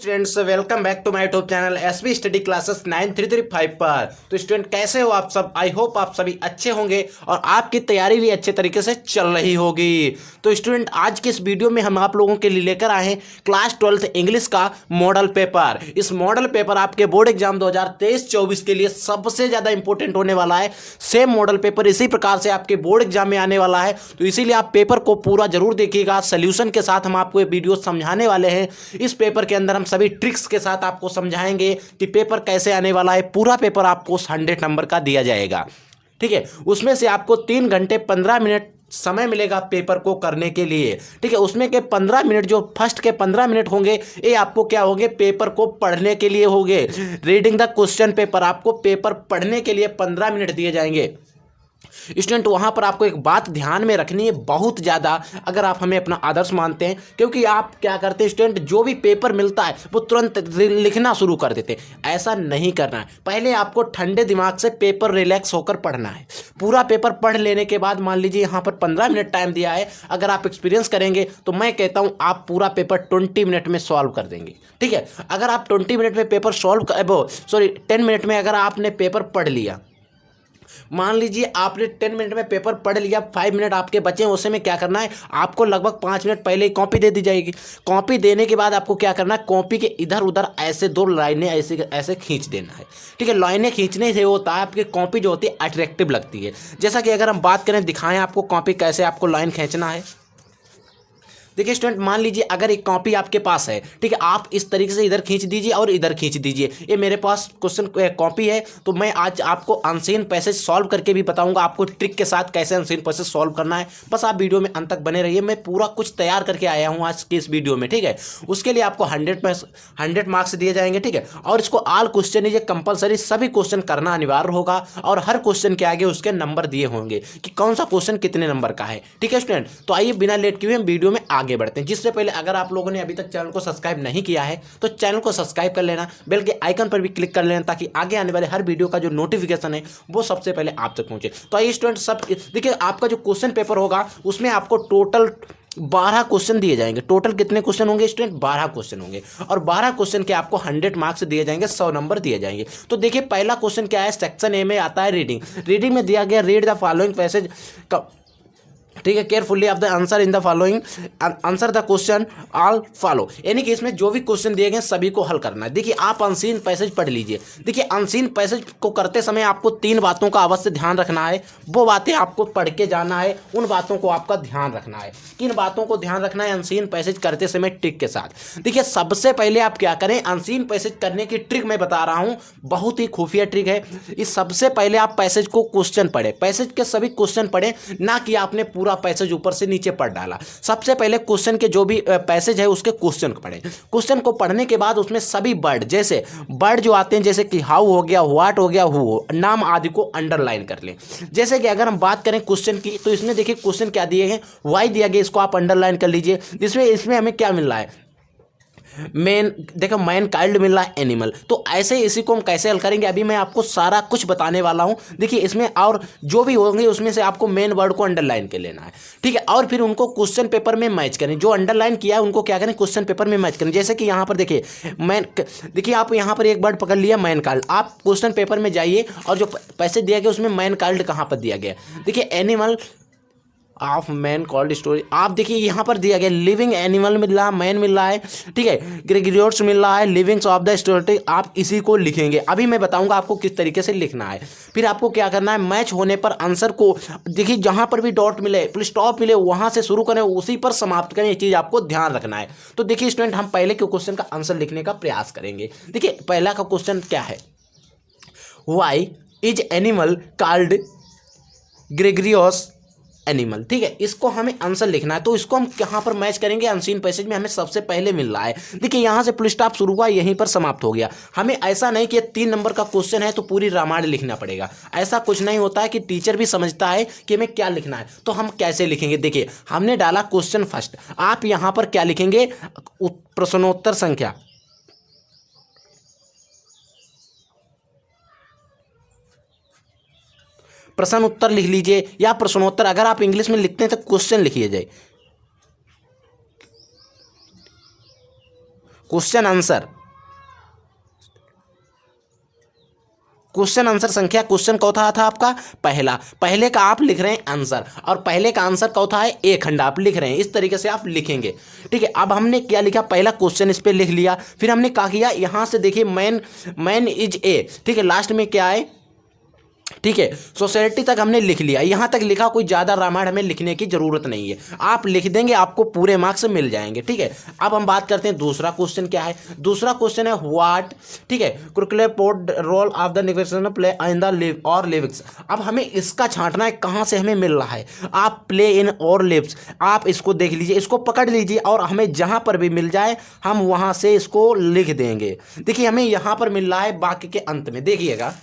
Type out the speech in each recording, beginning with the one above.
Students, welcome back to my YouTube channel SB study classes 9335 पर। तो student कैसे हो आप सब? आई होप आप सभी अच्छे होंगे और आपकी तैयारी भी अच्छे तरीके से चल रही होगी। तो स्टूडेंट, आज के इस वीडियो में हम आप लोगों के लिए लेकर आए हैं क्लास 12th इंग्लिश का मॉडल पेपर। इस मॉडल पेपर आपके बोर्ड एग्जाम 2023-24 के लिए सबसे ज़्यादा इंपॉर्टेंट होने वाला है। सेम मॉडल पेपर इसी प्रकार से आपके बोर्ड एग्जाम में आने वाला है, तो इसीलिए आप पेपर को पूरा जरूर देखिएगा। सोल्यूशन के साथ हम आपको ये वीडियो समझाने वाले हैं। इस पेपर के अंदर हम सभी ट्रिक्स के साथ आपको समझाएंगे कि पेपर कैसे आने वाला है। पूरा पेपर आपको 100 नंबर का दिया जाएगा, ठीक है। उसमें से आपको 3 घंटे 15 मिनट समय मिलेगा पेपर को करने के लिए, ठीक है। उसमें के 15 मिनट, जो फर्स्ट के 15 मिनट होंगे, ये आपको क्या होंगे? पेपर को पढ़ने के लिए होंगे। रीडिंग द क्वेश्चन पेपर, आपको पेपर पढ़ने के लिए 15 मिनट दिए जाएंगे। स्टूडेंट, वहाँ पर आपको एक बात ध्यान में रखनी है बहुत ज़्यादा, अगर आप हमें अपना आदर्श मानते हैं, क्योंकि आप क्या करते हैं स्टूडेंट, जो भी पेपर मिलता है वो तुरंत लिखना शुरू कर देते हैं। ऐसा नहीं करना है। पहले आपको ठंडे दिमाग से पेपर रिलैक्स होकर पढ़ना है। पूरा पेपर पढ़ लेने के बाद मान लीजिए यहाँ पर 15 मिनट टाइम दिया है, अगर आप एक्सपीरियंस करेंगे तो मैं कहता हूँ आप पूरा पेपर 20 मिनट में सॉल्व कर देंगे, ठीक है। अगर आप 20 मिनट में पेपर 10 मिनट में अगर आपने पेपर पढ़ लिया, मान लीजिए आपने 10 मिनट में पेपर पढ़ लिया, 5 मिनट आपके बचे हैं, उसे में क्या करना है? आपको लगभग 5 मिनट पहले ही कॉपी दे दी जाएगी। कॉपी देने के बाद आपको क्या करना है? कॉपी के इधर उधर ऐसे 2 लाइनें ऐसे ऐसे खींच देना है, ठीक है। लाइनें खींचने से होता है आपकी कॉपी जो होती है अट्रैक्टिव लगती है। जैसा कि अगर हम बात करें, दिखाएं आपको कॉपी कैसे आपको लाइन खींचना है। देखिए स्टूडेंट, मान लीजिए अगर एक कॉपी आपके पास है, ठीक है, आप इस तरीके से इधर खींच दीजिए और इधर खींच दीजिए। ये मेरे पास क्वेश्चन कॉपी है, तो मैं आज आपको अनसीन पैसेज सॉल्व करके भी बताऊंगा, आपको ट्रिक के साथ कैसे अनसीन पैसेज सॉल्व करना है। बस आप वीडियो में अंत तक बने रहिए। मैं पूरा कुछ तैयार करके आया हूँ आज के इस वीडियो में, ठीक है। उसके लिए आपको 100 मार्क्स दिए जाएंगे, ठीक है। और इसको ऑल क्वेश्चन ये कंपलसरी सभी क्वेश्चन करना अनिवार्य होगा, और हर क्वेश्चन के आगे उसके नंबर दिए होंगे कि कौन सा क्वेश्चन कितने नंबर का है, ठीक है स्टूडेंट। तो आइए बिना लेट किए हम वीडियो में आगे बढ़ते हैं। जिससे पहले अगर आप लोगों ने अभी तक चैनल को सब्सक्राइब नहीं किया है तो चैनल को सब्सक्राइब कर लेना, बेल के आइकन पर भी क्लिक कर लेना, ताकि आगे आने वाले हर वीडियो का जो नोटिफिकेशन है वो सबसे पहले आप तक पहुंचे। तो आइए स्टूडेंट, सब देखिए, आपका जो क्वेश्चन पेपर होगा उसमें आपको टोटल 12 क्वेश्चन दिए जाएंगे। टोटल कितने क्वेश्चन होंगे स्टूडेंट? 12 क्वेश्चन होंगे, और 12 क्वेश्चन के आपको 100 मार्क्स दिए जाएंगे, 100 नंबर दिए जाएंगे। तो देखिए पहला क्वेश्चन क्या है? सेक्शन ए में आता है रीडिंग। रीडिंग में दिया गया रीड द फॉलोइंग पैसेज, ठीक है, carefully of the answer in the following, answer the question all follow. यानी कि इसमें जो भी क्वेश्चन दिए गए सभी को हल करना है। देखिए आप अनसीन पैसेज पढ़ लीजिए। देखिए अनसीन पैसेज को करते समय आपको 3 बातों का अवश्य ध्यान रखना है। वो बातें आपको पढ़ के जाना है, उन बातों को आपका ध्यान रखना है। किन बातों को ध्यान रखना है अनसीन पैसेज करते समय ट्रिक के साथ? देखिए सबसे पहले आप क्या करें, अनसीन पैसेज करने की ट्रिक मैं बता रहा हूँ, बहुत ही खुफिया ट्रिक है। इस सबसे पहले आप पैसेज को क्वेश्चन पढ़े, पैसेज के सभी क्वेश्चन पढ़े, ना कि आपने पूरा पैसेज ऊपर से नीचे पढ़ डाला। सबसे पहले क्वेश्चन के जो भी पैसेज है उसके क्वेश्चन को पढ़े। क्वेश्चन को पढ़ने के बाद उसमें सभी वर्ड, जैसे वर्ड जो आते हैं, जैसे कि हाउ हो गया, व्हाट हो गया, हु, नाम आदि को अंडरलाइन कर लें। जैसे कि अगर हम बात करें क्वेश्चन की, तो इसमें देखिए क्वेश्चन क्या दिए हैं, वाई दिया गया, इसको आप अंडरलाइन कर लीजिए। इसमें हमें क्या मिल रहा है? मैन, देखो मैन काइल्ड मिल रहा है, एनिमल। तो ऐसे इसी को हम कैसे हल करेंगे अभी मैं आपको सारा कुछ बताने वाला हूं। देखिए इसमें और जो भी होंगे उसमें से आपको मेन वर्ड को अंडरलाइन कर लेना है, ठीक है। और फिर उनको क्वेश्चन पेपर में मैच करें। जो अंडरलाइन किया है उनको क्या करें? क्वेश्चन पेपर में मैच करें। जैसे कि यहाँ पर देखिए मैन, देखिए आप यहाँ पर एक वर्ड पकड़ लिया मैन काइल्ड, आप क्वेश्चन पेपर में जाइए और जो पैसे दिया गया उसमें मैन काइल्ड कहाँ पर दिया गया? देखिए animal of man called story, आप देखिए यहाँ पर दिया गया लिविंग एनिमल मिल रहा है, मैन मिल रहा है, ठीक है, ग्रेगरियोट्स मिल रहा है, लिविंग्स ऑफ द स्टोरी। आप इसी को लिखेंगे। अभी मैं बताऊंगा आपको किस तरीके से लिखना है। फिर आपको क्या करना है? मैच होने पर आंसर को देखिए, जहाँ पर भी डॉट मिले, फुल स्टॉप मिले, वहाँ से शुरू करें, उसी पर समाप्त करें। ये चीज़ आपको ध्यान रखना है। तो देखिए स्टूडेंट, हम पहले के क्वेश्चन का आंसर लिखने का प्रयास करेंगे। देखिए पहला का क्वेश्चन क्या है? Why is animal called gregarious animal, ठीक है। इसको हमें आंसर लिखना है, तो इसको हम कहाँ पर मैच करेंगे? अनसीन पैसेज में हमें सबसे पहले मिल रहा है। देखिए यहाँ से फुल स्टॉप शुरू हुआ, यहीं पर समाप्त हो गया। हमें ऐसा नहीं कि 3 नंबर का क्वेश्चन है तो पूरी रामायण लिखना पड़ेगा। ऐसा कुछ नहीं होता है, कि टीचर भी समझता है कि हमें क्या लिखना है। तो हम कैसे लिखेंगे? देखिए हमने डाला क्वेश्चन फर्स्ट, आप यहाँ पर क्या लिखेंगे? प्रश्नोत्तर संख्या, प्रश्न उत्तर लिख लीजिए, या प्रश्नोत्तर, अगर आप इंग्लिश में लिखते हैं तो क्वेश्चन लिखिए जाए, क्वेश्चन आंसर, क्वेश्चन आंसर संख्या, क्वेश्चन कौन था आपका पहला, पहले का आप लिख रहे हैं आंसर, और पहले का आंसर कौन था है ए खंड आप लिख रहे हैं, इस तरीके से आप लिखेंगे। ठीक है, अब हमने क्या लिखा, पहला क्वेश्चन इस पे लिख लिया, फिर हमने क्या किया, यहां से देखिए मैन इज ए, ठीक है, लास्ट में क्या है, ठीक है, सोसाइटी तक हमने लिख लिया, यहां तक लिखा, कोई ज्यादा रामायण हमें लिखने की जरूरत नहीं है, आप लिख देंगे आपको पूरे मार्क्स मिल जाएंगे। ठीक है, अब हम बात करते हैं दूसरा क्वेश्चन क्या है। दूसरा क्वेश्चन है व्हाट, ठीक है, circular port role of the negation play in the live और लिविक्स। अब हमें इसका छांटना है, कहां से हमें मिल रहा है, आप प्ले इन और लिव्स, आप इसको देख लीजिए, इसको पकड़ लीजिए, और हमें जहां पर भी मिल जाए हम वहां से इसको लिख देंगे। देखिए हमें यहां पर मिल रहा है, बाकी के अंत में देखिएगा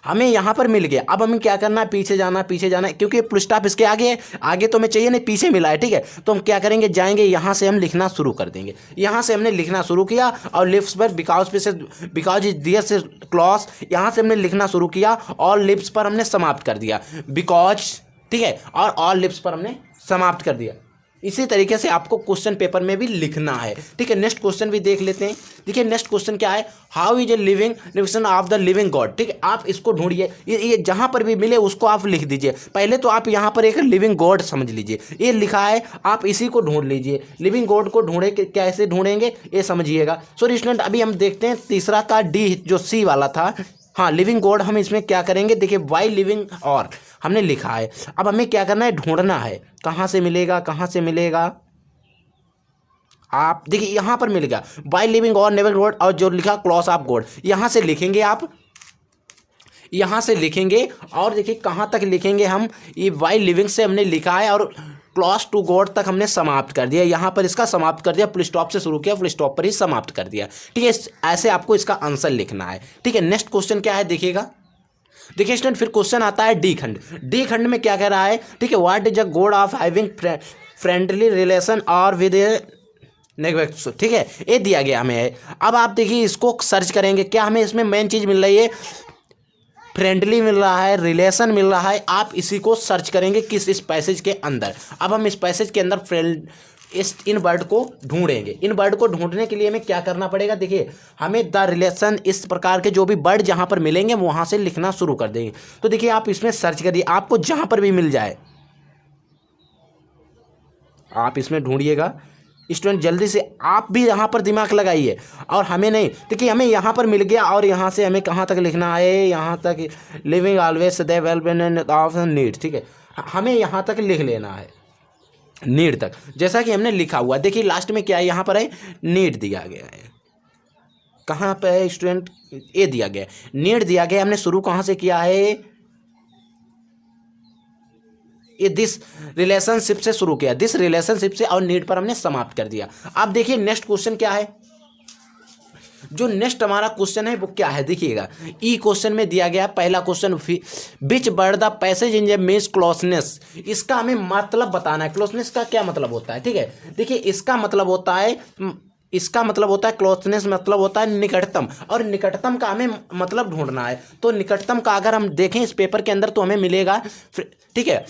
हमें यहाँ पर मिल गया। अब हमें क्या करना है, पीछे जाना है, क्योंकि फुल स्टॉप इसके आगे है, आगे तो हमें चाहिए नहीं, पीछे मिला है। ठीक है, तो हम क्या करेंगे, जाएंगे यहाँ से हम लिखना शुरू कर देंगे। यहाँ से हमने लिखना शुरू किया और लिप्स पर बिकॉज इज दियर से क्लॉज, यहाँ से हमने लिखना शुरू किया और लिप्स पर हमने समाप्त कर दिया, बिकॉज, ठीक है, और ऑल लिप्स पर हमने समाप्त कर दिया। इसी तरीके से आपको क्वेश्चन पेपर में भी लिखना है। ठीक है, नेक्स्ट क्वेश्चन भी देख लेते हैं। देखिए नेक्स्ट क्वेश्चन क्या है, how is a living definition of the living God. ठीक है, आप इसको ढूंढिए, ये जहां पर भी मिले उसको आप लिख दीजिए। पहले तो आप यहां पर एक लिविंग गॉड समझ लीजिए, ये लिखा है, आप इसी को ढूंढ लीजिए। लिविंग गॉड को ढूंढे, कैसे ढूंढेंगे ये समझिएगा। सॉरी स्टूडेंट, अभी हम देखते हैं तीसरा का डी जो सी वाला था, हाँ लिविंग गॉड, हम इसमें क्या करेंगे, देखिए वाई लिविंग और हमने लिखा है। अब हमें क्या करना है, ढूंढना है, कहाँ से मिलेगा, आप देखिए यहां पर मिल गया, बाय लिविंग और नेवर गॉड, और जो लिखा क्लॉज ऑफ गॉड, यहां से लिखेंगे आप, यहां से लिखेंगे, और देखिए कहां तक लिखेंगे हम, ये बाय लिविंग से हमने लिखा है और क्लॉज टू गॉड तक हमने समाप्त कर दिया। यहां पर इसका समाप्त कर दिया, फुल स्टॉप से शुरू किया, फुल स्टॉप पर ही समाप्त कर दिया। ठीक है, ऐसे आपको इसका आंसर लिखना है। ठीक है, नेक्स्ट क्वेश्चन क्या है देखिएगा। देखिए स्टूडेंट, फिर क्वेश्चन आता है डी खंड। डी खंड में क्या कह रहा है, ठीक है, what is a God of having friendly relation और विद नेगेटिव। ठीक है, ये दिया गया हमें। अब आप देखिए इसको सर्च करेंगे, क्या हमें इसमें मेन चीज मिल रही है, फ्रेंडली मिल रहा है, रिलेशन मिल रहा है। आप इसी को सर्च करेंगे इस पैसेज के अंदर। अब हम इस पैसेज के अंदर इन वर्ड को ढूंढेंगे। इन वर्ड को ढूंढने के लिए हमें क्या करना पड़ेगा, देखिए हमें द रिलेशन, इस प्रकार के जो भी वर्ड जहां पर मिलेंगे वहां से लिखना शुरू कर देंगे। तो देखिए आप इसमें सर्च करिए, आपको जहां पर भी मिल जाए आप इसमें ढूंढिएगा। स्टूडेंट जल्दी से आप भी यहाँ पर दिमाग लगाइए, और हमें नहीं, देखिए हमें यहाँ पर मिल गया, और यहाँ से हमें कहाँ तक लिखना है, यहाँ तक living always the well of need. ठीक है, हमें यहाँ तक लिख लेना है, नीड तक, जैसा कि हमने लिखा हुआ। देखिए लास्ट में क्या है, यहाँ पर है नीड दिया गया है, कहाँ पे है स्टूडेंट, ये दिया गया है, नीड दिया गया। हमने शुरू कहाँ से किया है, ये दिस रिलेशनशिप से शुरू किया, दिस रिलेशनशिप से, और नीड पर हमने समाप्त कर दिया। अब देखिए नेक्स्ट क्वेश्चन क्या है, जो नेक्स्ट हमारा क्वेश्चन है वो क्या है देखिएगा। ई क्वेश्चन में दिया गया पहला question, which word the passage in A means closeness. इसका हमें मतलब बताना है, क्लोजनेस का क्या मतलब होता है। ठीक है, देखिए इसका मतलब होता है, क्लोजनेस मतलब होता है निकटतम, और निकटतम का हमें मतलब ढूंढना है। तो निकटतम का अगर हम देखें इस पेपर के अंदर तो हमें मिलेगा, ठीक है,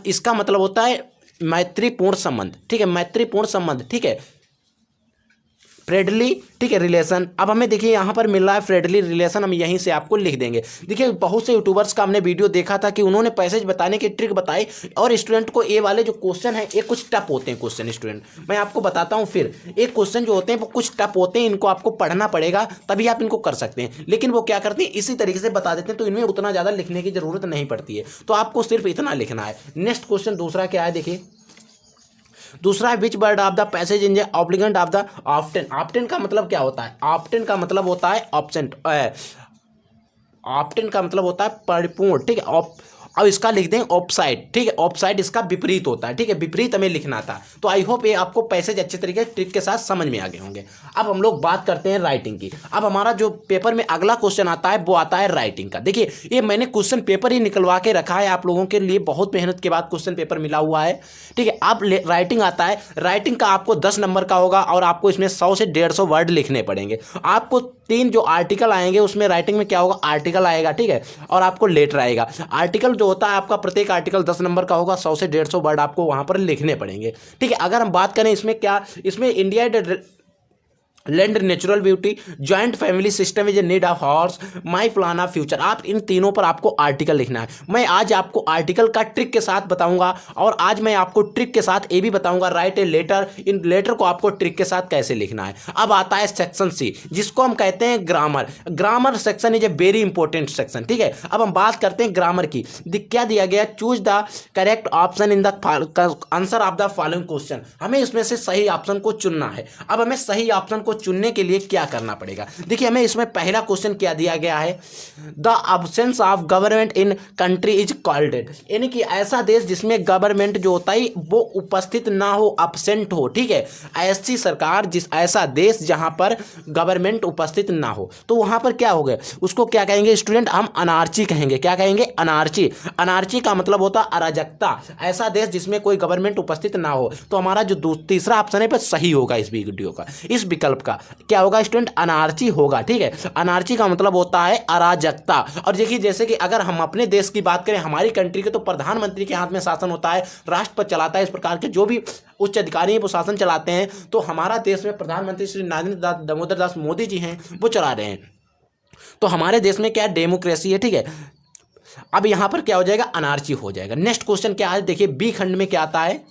इसका मतलब होता है मैत्रीपूर्ण संबंध। ठीक है, मैत्रीपूर्ण संबंध, ठीक है, फ्रेंडली, ठीक है, रिलेशन। अब हमें देखिए यहाँ पर मिल रहा है फ्रेंडली रिलेशन, हम यहीं से आपको लिख देंगे। देखिए बहुत से यूट्यूबर्स का हमने वीडियो देखा था कि उन्होंने पैसेज बताने की ट्रिक बताई, और स्टूडेंट को ये वाले जो क्वेश्चन है ये कुछ टफ होते हैं क्वेश्चन। स्टूडेंट मैं आपको बताता हूँ, फिर एक क्वेश्चन जो होते हैं वो कुछ टफ होते हैं, इनको आपको पढ़ना पड़ेगा तभी आप इनको कर सकते हैं। लेकिन वो क्या करते हैं, इसी तरीके से बता देते हैं, तो इनमें उतना ज़्यादा लिखने की जरूरत नहीं पड़ती है। तो आपको सिर्फ इतना लिखना है। नेक्स्ट क्वेश्चन दूसरा क्या है देखिए, दूसरा है which word of the passage in the ऑब्लिगेंट ऑफ द ऑफ्टन। ऑफ्टन का मतलब क्या होता है, ऑफ्टन का मतलब होता है ऑब्सेंट, ऑफ्टन का मतलब होता है परिपूर्ण। ठीक है, अब इसका लिख दें ऑफसाइड। ठीक है, ऑफसाइड इसका विपरीत होता है। ठीक है, विपरीत हमें लिखना था। तो आई होप ये आपको पैसेज अच्छे तरीके से ट्रिक के साथ समझ में आ गए होंगे। अब हम लोग बात करते हैं राइटिंग की। अब हमारा जो पेपर में अगला क्वेश्चन आता है वो आता है राइटिंग का। देखिए ये मैंने क्वेश्चन पेपर ही निकलवा के रखा है आप लोगों के लिए, बहुत मेहनत के बाद क्वेश्चन पेपर मिला हुआ है। ठीक है, अब राइटिंग आता है। राइटिंग का आपको 10 नंबर का होगा, और आपको इसमें 100 से 150 वर्ड लिखने पड़ेंगे। आपको 3 जो आर्टिकल आएंगे उसमें राइटिंग में क्या होगा, आर्टिकल आएगा। ठीक है, और आपको लेटर आएगा। आर्टिकल जो होता है आपका, प्रत्येक आर्टिकल 10 नंबर का होगा, 100 से 150 वर्ड आपको वहां पर लिखने पड़ेंगे। ठीक है, अगर हम बात करें इसमें क्या, इसमें India land natural beauty, joint family system is a need of horse, my plan of future. आप इन तीनों पर आपको आर्टिकल लिखना है। मैं आज आपको आर्टिकल का ट्रिक के साथ बताऊंगा और आज मैं आपको ट्रिक के साथ ये भी बताऊंगा राइट ए लेटर, इन लेटर को आपको ट्रिक के साथ कैसे लिखना है। अब आता है सेक्शन सी, जिसको हम कहते हैं grammar. Grammar section is a very important section, ठीक है। अब हम बात करते हैं ग्रामर की। क्या दिया गया, choose the correct option in the answer of the following question. हमें इसमें से सही ऑप्शन को चुनना है। अब हमें सही ऑप्शन को चुनने के लिए क्या करना पड़ेगा, देखिए हमें इसमें पहला क्वेश्चन क्या दिया गया है, the absence of government in country is called, यानी कि ऐसा देश जिसमें गवर्नमेंट जो होता है वो उपस्थित ना हो, अब्सेंट हो, ठीक है। ऐसी सरकार, जिस ऐसा देश जहां पर गवर्नमेंट उपस्थित ना हो, तो वहां पर क्या हो गया, उसको क्या कहेंगे स्टूडेंट, हम अनार्ची कहेंगे। क्या कहेंगे, अनार्ची। अनार्ची का मतलब होता है अराजकता, ऐसा देश जिसमें कोई गवर्नमेंट उपस्थित ना हो। तो हमारा जो तीसरा ऑप्शन है पर सही होगा इस वीडियो का, इस विकल्प का क्या होगा स्टूडेंट, अनार्ची होगा, ठीक है। अनार्ची का मतलब होता है अराजकता। और देखिए जैसे कि अगर हम अपने देश की बात करें, हमारी कंट्री के, तो प्रधानमंत्री के हाथ में शासन होता है, राष्ट्रपति चलाता है, इस प्रकार के जो भी उच्च अधिकारी हैं वो शासन चलाते हैं। तो हमारा देश में प्रधानमंत्री श्री नरेंद्र दामोदर दास मोदी जी हैं, वो चला रहे हैं। तो हमारे देश में क्या डेमोक्रेसी है, ठीक है। अब यहां पर क्या हो जाएगा, अनार्ची हो जाएगा। नेक्स्ट क्वेश्चन क्या है, देखिए बी खंड में क्या आता है,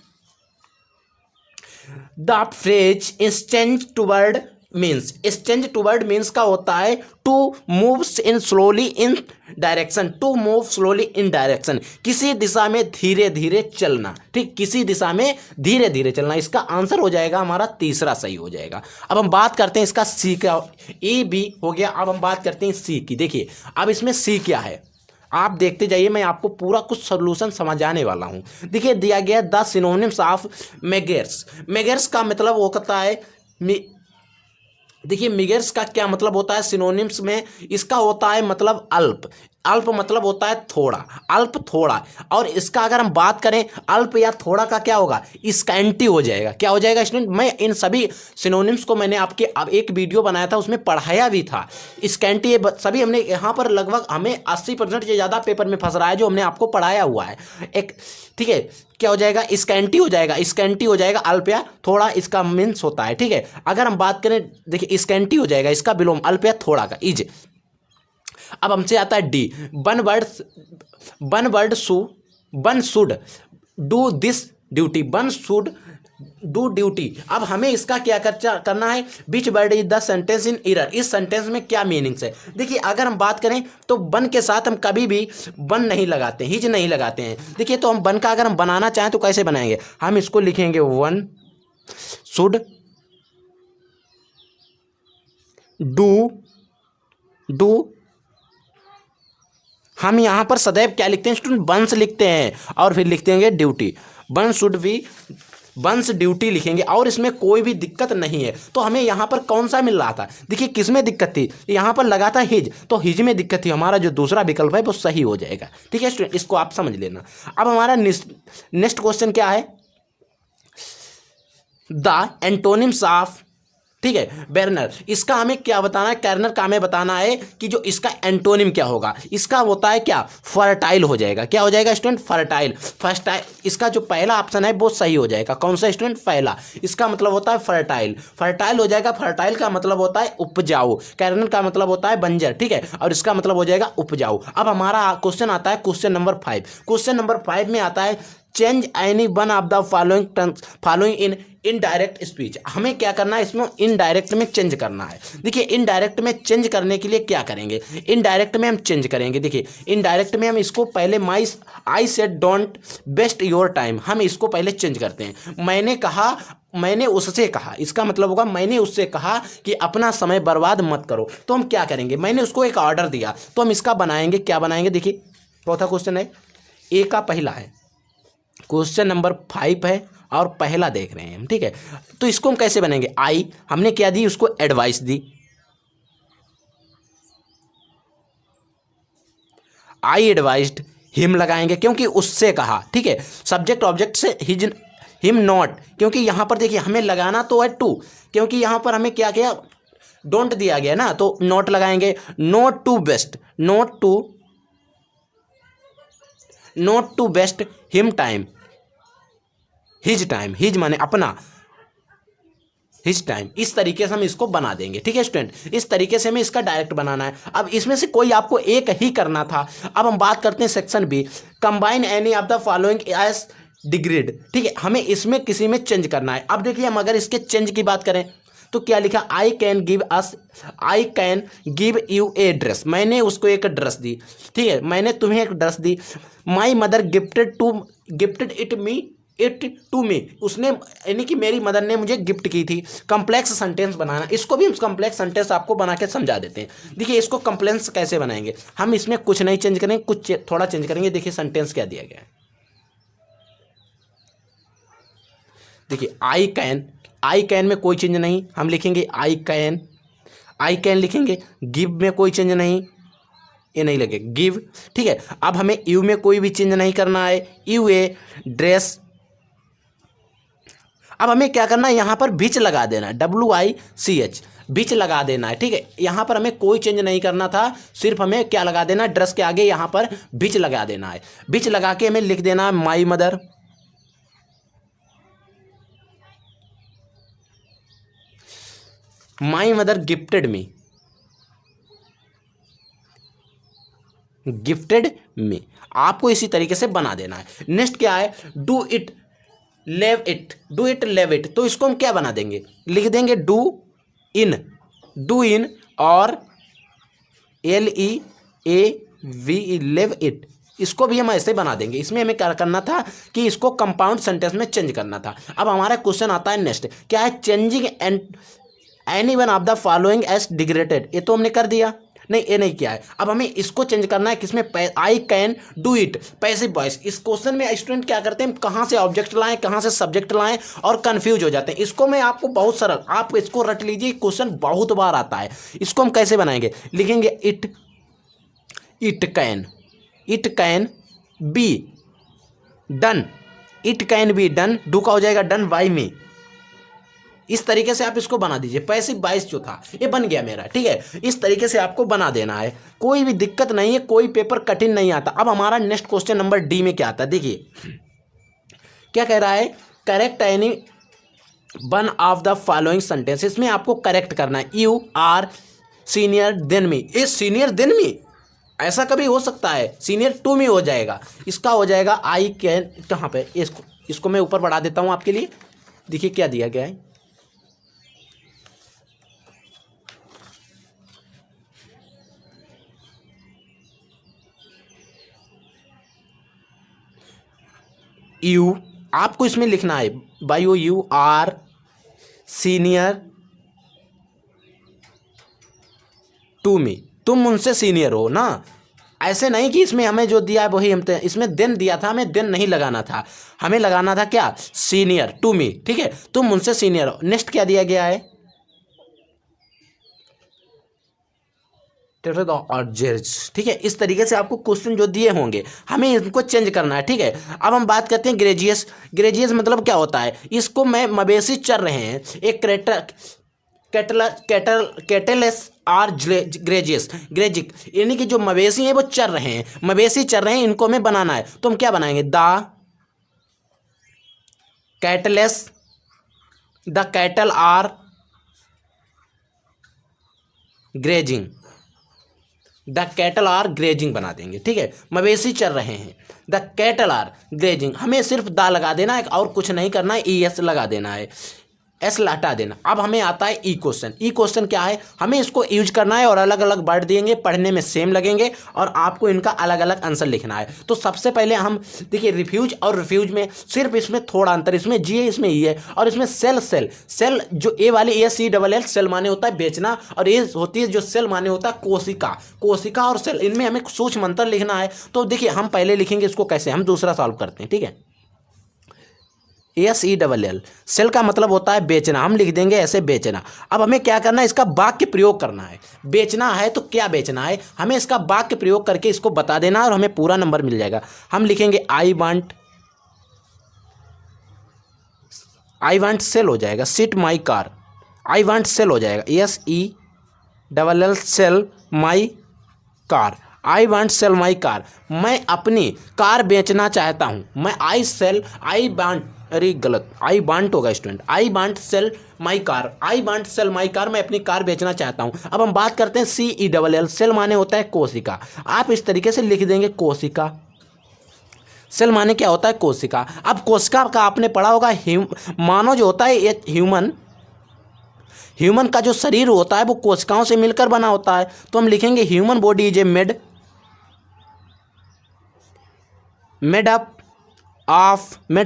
the phrase instant toward means. Instant toward means का होता है to move in slowly in direction, to move slowly in direction, किसी दिशा में धीरे धीरे चलना, ठीक, किसी दिशा में धीरे धीरे चलना। इसका आंसर हो जाएगा हमारा तीसरा सही हो जाएगा। अब हम बात करते हैं इसका सी का, ए बी हो गया। अब हम बात करते हैं सी की। देखिए अब इसमें सी क्या है, आप देखते जाइए, मैं आपको पूरा कुछ सॉल्यूशन समझाने वाला हूं। देखिए दिया गया द सिनोनिम्स ऑफ मेगेर्स। मेगेर्स का मतलब वो कहता है, देखिए मेगेर्स का क्या मतलब होता है सिनोनिम्स में, इसका होता है मतलब अल्प। अल्प मतलब होता है थोड़ा, अल्प थोड़ा। और इसका अगर हम बात करें अल्प या थोड़ा का क्या होगा, स्कैंटी हो जाएगा। क्या हो जाएगा स्टूडेंट, मैं इन सभी सिनोनिम्स को मैंने आपके अब एक वीडियो बनाया था, उसमें पढ़ाया भी था। स्कैंटी ये सभी हमने यहाँ पर लगभग हमें 80% से ज़्यादा पेपर में फंस रहा है जो हमने आपको पढ़ाया हुआ है एक, ठीक है। क्या हो जाएगा, स्कैंटी हो जाएगा, स्कैंटी हो जाएगा, अल्प या थोड़ा इसका मीन्स होता है, ठीक है। अगर हम बात करें, देखिए स्कैंटी हो जाएगा इसका विलोम अल्प या थोड़ा का, इज। अब हमसे आता है D, one should do this duty, one should do duty. अब हमें इसका क्या करना है, which word is the sentence in error, इस सेंटेंस में क्या मीनिंग्स है। देखिए अगर हम बात करें तो वन के साथ हम कभी भी वन नहीं लगाते, हिज नहीं लगाते हैं। देखिए तो हम वन का अगर हम बनाना चाहें तो कैसे बनाएंगे, हम इसको लिखेंगे वन शुड डू। हम यहाँ पर सदैव क्या लिखते हैं स्टूडेंट, वंस लिखते हैं और फिर लिखते हैं duty, one should be once duty लिखेंगे और इसमें कोई भी दिक्कत नहीं है। तो हमें यहाँ पर कौन सा मिल रहा था, देखिए किस में दिक्कत थी, यहाँ पर लगा था हिज, तो हिज में दिक्कत थी। हमारा जो दूसरा विकल्प है वो सही हो जाएगा, ठीक है स्टूडेंट, इसको आप समझ लेना। अब हमारा नेक्स्ट क्वेश्चन क्या है, द एंटोनिम्स ऑफ, ठीक है, बेरनर। इसका हमें क्या बताना है, कैरनर का हमें बताना है कि जो इसका एंटोनिम क्या होगा। इसका होता है क्या, फर्टाइल हो जाएगा। क्या हो जाएगा स्टूडेंट, फर्टाइल। फर्टाइल, इसका जो पहला ऑप्शन है वो सही हो जाएगा। कौन सा स्टूडेंट, पहला। इसका मतलब होता है फर्टाइल, फर्टाइल हो जाएगा। फर्टाइल का मतलब होता है उपजाऊ, कैरनर का मतलब होता है बंजर, ठीक है, और इसका मतलब हो जाएगा उपजाऊ। अब हमारा क्वेश्चन आता है क्वेश्चन नंबर 5। क्वेश्चन नंबर 5 में आता है change any one of the following in indirect speech. हमें क्या करना है, इसमें इनडायरेक्ट में चेंज करना है। देखिए इनडायरेक्ट में चेंज करने के लिए क्या करेंगे, इनडायरेक्ट में हम चेंज करेंगे। देखिए इनडायरेक्ट में हम इसको पहले I said don't waste your time, हम इसको पहले चेंज करते हैं। मैंने कहा, मैंने उससे कहा, इसका मतलब होगा मैंने उससे कहा कि अपना समय बर्बाद मत करो। तो हम क्या करेंगे, मैंने उसको एक ऑर्डर दिया, तो हम इसका बनाएंगे, क्या बनाएंगे। देखिए चौथा क्वेश्चन है, ए का पहला है, क्वेश्चन नंबर 5 है और पहला देख रहे हैं हम, ठीक है। तो इसको हम कैसे बनेंगे, आई हमने क्या दी, उसको एडवाइस दी, आई एडवाइज्ड हिम लगाएंगे क्योंकि उससे कहा, ठीक है। सब्जेक्ट ऑब्जेक्ट से हिज हिम नॉट, क्योंकि यहां पर देखिए हमें लगाना तो है टू, क्योंकि यहां पर हमें क्या किया, डोंट दिया गया ना, तो नॉट लगाएंगे। Not to waste, not to waste him time, his time, his माने अपना, हिज टाइम। इस तरीके से हम इसको बना देंगे, ठीक है स्टूडेंट। इस तरीके से हमें इसका डायरेक्ट बनाना है। अब इसमें से कोई आपको एक ही करना था। अब हम बात करते हैं section B, combine any of the following as degreed, ठीक है। हमें इसमें किसी में चेंज करना है। अब देखिए हम अगर इसके चेंज की बात करें तो क्या लिखा, I can give U a dress, मैंने उसको एक ड्रेस दी, ठीक है, मैंने तुम्हें एक ड्रेस दी। My mother gifted it to me, उसने यानी कि मेरी मदर ने मुझे गिफ्ट की थी। कम्प्लेक्स सेंटेंस बनाना, इसको भी हम कम्प्लेक्स सेंटेंस आपको बना के समझा देते हैं। देखिए इसको कम्प्लेक्स कैसे बनाएंगे, हम इसमें कुछ नहीं चेंज करेंगे, कुछ थोड़ा चेंज करेंगे। देखिए सेंटेंस क्या दिया गया है, देखिए आई कैन में कोई चेंज नहीं, हम लिखेंगे आई कैन लिखेंगे। गिव में कोई चेंज नहीं, ये नहीं लगे गिव, ठीक है। अब हमें यू में कोई भी चेंज नहीं करना है, यू ए ड्रेस। अब हमें क्या करना है, यहाँ पर बीच लगा देना है, WICH, बीच लगा देना है, ठीक है। यहाँ पर हमें कोई चेंज नहीं करना था, सिर्फ हमें क्या लगा देना है, ड्रेस के आगे यहाँ पर बीच लगा देना है। बीच लगा के हमें लिख देना है my mother, my mother gifted me, आपको इसी तरीके से बना देना है। नेक्स्ट क्या है, डू इट लेव इट, तो इसको हम क्या बना देंगे, लिख देंगे डू इन और LEAV लिव इट, इसको भी हम ऐसे बना देंगे। इसमें हमें क्या करना था कि इसको कंपाउंड सेंटेंस में चेंज करना था। अब हमारा क्वेश्चन आता है नेक्स्ट, क्या है, changing any one of the following as degraded, ये तो हमने कर दिया, नहीं ये नहीं किया है। अब हमें इसको चेंज करना है किसमें, I can do it, passive voice. इस क्वेश्चन में स्टूडेंट क्या करते हैं, कहाँ से ऑब्जेक्ट लाएं, कहाँ से सब्जेक्ट लाएं और कंफ्यूज हो जाते हैं। इसको मैं आपको बहुत सरल, आप इसको रट लीजिए, क्वेश्चन बहुत बार आता है। इसको हम कैसे बनाएंगे, लिखेंगे it can be done, do का हो जाएगा डन बाय मी। इस तरीके से आप इसको बना दीजिए। पैसिव वॉइस जो था ये बन गया मेरा, ठीक है। इस तरीके से आपको बना देना है, कोई भी दिक्कत नहीं है, कोई पेपर कठिन नहीं आता। अब हमारा नेक्स्ट क्वेश्चन नंबर डी में क्या आता है, देखिए क्या कह रहा है, correct any one of the following sentence. इसमें आपको करेक्ट करना है, you are senior than me, ये सीनियर देन मी ऐसा कभी हो सकता है, सीनियर टू मी हो जाएगा। इसका हो जाएगा आई कैन, कहाँ पे, इसको मैं ऊपर बढ़ा देता हूँ आपके लिए। देखिए क्या दिया गया है, यू, आपको इसमें लिखना है बायो, you are senior to me, तुम उनसे सीनियर हो ना। ऐसे नहीं कि इसमें हमें जो दिया है वही हम, इसमें देन दिया था, हमें देन नहीं लगाना था, हमें लगाना था क्या, सीनियर टू मी, ठीक है, तुम उनसे सीनियर हो। नेक्स्ट क्या दिया गया है, ठीक है। इस तरीके से आपको क्वेश्चन जो दिए होंगे हमें इनको चेंज करना है, ठीक है। अब हम बात करते हैं ग्रेजियस मतलब क्या होता है, इसको मैं मवेशी चर रहे हैं, एक कैटलेस आर ग्रेजिक, यानी कि जो मवेशी हैं वो चर रहे हैं, मवेशी चर रहे हैं, इनको हमें बनाना है। तो हम क्या बनाएंगे, the cattle are grazing, the cattle are grazing बना देंगे, ठीक है, मवेशी चल रहे हैं, द कैटल आर ग्रेजिंग। हमें सिर्फ दा लगा देना है और कुछ नहीं करना है, ES लगा देना है, S हटा देना। अब हमें आता है ई क्वेश्चन क्या है, हमें इसको यूज करना है और अलग अलग वर्ड देंगे, पढ़ने में सेम लगेंगे और आपको इनका अलग अलग आंसर लिखना है। तो सबसे पहले हम देखिए रिफ्यूज और रिफ्यूज में सिर्फ इसमें थोड़ा अंतर, इसमें जी है, इसमें ई है, और इसमें सेल जो ए वाली SELL सेल माने होता है बेचना, और ये होती है जो सेल माने होता है कोशिका और सेल, इनमें हमें सूक्ष्म अंतर लिखना है। तो देखिए हम पहले लिखेंगे इसको कैसे, हम दूसरा सॉल्व करते हैं, ठीक है। SELL सेल का मतलब होता है बेचना, हम लिख देंगे ऐसे बेचना। अब हमें क्या करना है, इसका वाक्य प्रयोग करना है। बेचना है तो क्या बेचना है, हमें इसका वाक्य प्रयोग करके इसको बता देना और हमें पूरा नंबर मिल जाएगा। हम लिखेंगे आई वांट सेल हो जाएगा, sit my car, I want sell हो जाएगा, SELL sell my car, I want sell my car, मैं अपनी कार बेचना चाहता हूँ। मैं आई वांट अरे गलत, आई वांट होगा student, I want sell my car, I want sell my car, मैं अपनी कार बेचना चाहता हूँ। अब हम बात करते हैं CELL, सेल माने होता है कोशिका, आप इस तरीके से लिख देंगे कोशिका, सेल माने क्या होता है कोशिका। अब कोशिका का आपने पढ़ा होगा, मानव जो होता है ये ह्यूमन का जो शरीर होता है वो कोशिकाओं से मिलकर बना होता है, तो हम लिखेंगे human body is a made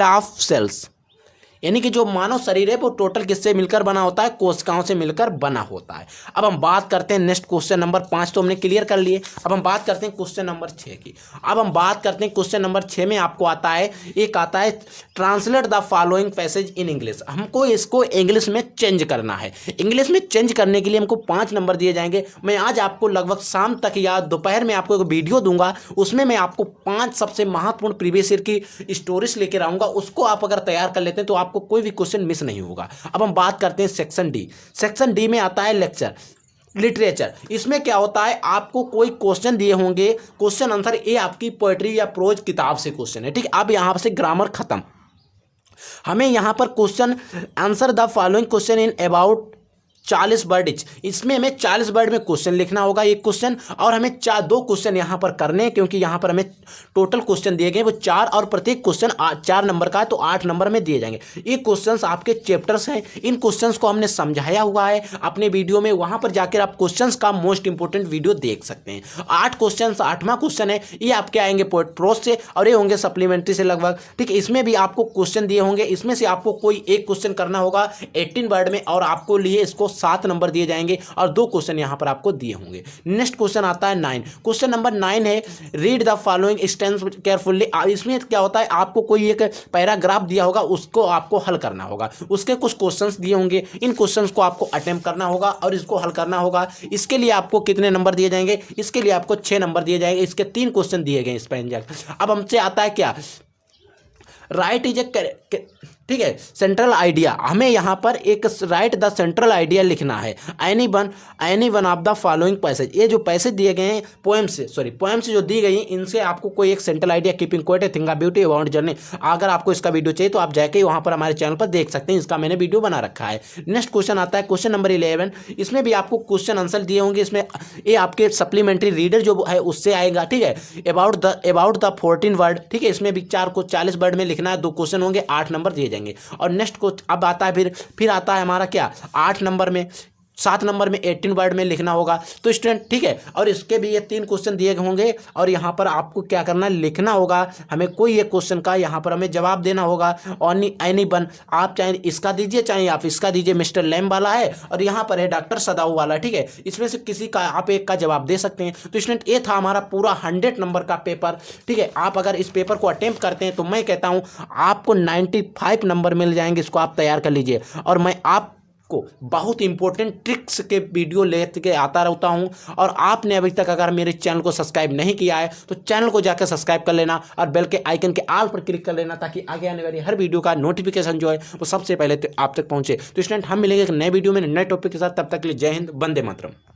of cells, यानी कि जो मानव शरीर है वो टोटल किससे मिलकर बना होता है, कोशिकाओं से मिलकर बना होता है। अब हम बात करते हैं नेक्स्ट क्वेश्चन नंबर 5 तो हमने क्लियर कर लिए। अब हम बात करते हैं क्वेश्चन नंबर 6 की। अब हम बात करते हैं क्वेश्चन नंबर 6 में आपको आता है, एक आता है translate the following passage in English. हमको इसको इंग्लिश में चेंज करना है। इंग्लिश में चेंज करने के लिए हमको 5 नंबर दिए जाएंगे। मैं आज आपको लगभग शाम तक या दोपहर में आपको एक वीडियो दूंगा, उसमें मैं आपको 5 सबसे महत्वपूर्ण प्रीवियस ईयर की स्टोरीज लेकर आऊँगा। उसको आप अगर तैयार कर लेते हैं तो आपको कोई भी क्वेश्चन मिस नहीं होगा। अब हम बात करते हैं सेक्शन डी। सेक्शन डी में आता है लेक्चर लिटरेचर। इसमें क्या होता है, आपको कोई क्वेश्चन दिए होंगे, क्वेश्चन आंसर, ये आपकी पोएट्री या प्रोज किताब से क्वेश्चन है, ठीक है। अब यहां से ग्रामर खत्म। हमें यहां पर question answer the following question in about 40 word etch, इसमें हमें 40 वर्ड में क्वेश्चन लिखना होगा, एक क्वेश्चन, और हमें 2 क्वेश्चन यहाँ पर करने हैं, क्योंकि यहाँ पर हमें टोटल क्वेश्चन दिए गए वो 4 और प्रत्येक क्वेश्चन 4 नंबर का है, तो 8 नंबर में दिए जाएंगे। ये क्वेश्चंस आपके चैप्टर्स हैं, इन क्वेश्चंस को हमने समझाया हुआ है अपने वीडियो में, वहाँ पर जाकर आप क्वेश्चंस का मोस्ट इंपोर्टेंट वीडियो देख सकते हैं। 8 क्वेश्चन, 8वां क्वेश्चन है, ये आपके आएंगे प्रोज से और ये होंगे सप्लीमेंट्री से लगभग, ठीक है। इसमें भी आपको क्वेश्चन दिए होंगे, इसमें से आपको कोई एक क्वेश्चन करना होगा 18 वर्ड में, और आपको लिए इसको 7 नंबर दिए जाएंगे और 2 क्वेश्चन यहां पर आपको दिए होंगे। नेक्स्ट क्वेश्चन आता है 9। क्वेश्चन नंबर 9 है रीड द फॉलोइंग स्टेंस केयरफुली। इसमें क्या होता है, आपको कोई एक पैराग्राफ दिया होगा, उसको आपको हल करना होगा, उसके कुछ क्वेश्चंस दिए होंगे, इन क्वेश्चंस को आपको अटेम्प्ट करना होगा और इसको हल करना होगा। इसके लिए आपको कितने नंबर दिए जाएंगे, इसके लिए आपको 6 नंबर दिए जाएंगे। इसके 3 क्वेश्चन दिए गए इस पर। अब हमसे आता है क्या, राइट इज ए, ठीक है, सेंट्रल आइडिया। हमें यहां पर एक राइट द सेंट्रल आइडिया लिखना है। Any one of the following passage, ये जो पैसेज दिए गए हैं पोएम से जो दी गई हैं, इनसे आपको कोई एक central idea, keeping quiet, think beauty, about journey. अगर आपको इसका वीडियो चाहिए तो आप जाके वहां पर हमारे चैनल पर देख सकते हैं, इसका मैंने वीडियो बना रखा है। नेक्स्ट क्वेश्चन आता है क्वेश्चन नंबर 11। इसमें भी आपको क्वेश्चन आंसर दिए होंगे, इसमें ये आपके सप्लीमेंट्री रीडर जो है उससे आएगा, ठीक है। अबाउट द 14 वर्ड, ठीक है, इसमें भी 4 को 40 वर्ड में लिखना है, 2 क्वेश्चन होंगे, 8 नंबर दिए जाएंगे। और नेक्स्ट को अब आता है फिर आता है हमारा क्या, 8 नंबर में, 7 नंबर में 18 वर्ड में लिखना होगा, तो स्टूडेंट, ठीक है। और इसके भी ये 3 क्वेश्चन दिए होंगे और यहाँ पर आपको क्या करना है, लिखना होगा। हमें कोई एक क्वेश्चन का यहाँ पर हमें जवाब देना होगा। और एनी वन, आप चाहे इसका दीजिए चाहे आप इसका दीजिए, मिस्टर लैम वाला है और यहाँ पर है डॉक्टर सदाऊ वाला, ठीक है। इसमें से किसी का आप एक का जवाब दे सकते हैं। तो स्टूडेंट, ये था हमारा पूरा 100 नंबर का पेपर, ठीक है। आप अगर इस पेपर को अटेम्प्ट करते हैं तो मैं कहता हूँ आपको 95 नंबर मिल जाएंगे। इसको आप तैयार कर लीजिए। और मैं आप को बहुत इंपॉर्टेंट ट्रिक्स के वीडियो लेके आता रहता हूं। और आपने अभी तक अगर मेरे चैनल को सब्सक्राइब नहीं किया है तो चैनल को जाकर सब्सक्राइब कर लेना और बेल के आइकन के ऑल पर क्लिक कर लेना, ताकि आगे आने वाली हर वीडियो का नोटिफिकेशन जो है वो सबसे पहले आप तक पहुंचे। तो स्टूडेंट, हम मिलेंगे एक नए वीडियो में नए टॉपिक के साथ। तब तक के लिए जय हिंद, वंदे मातरम।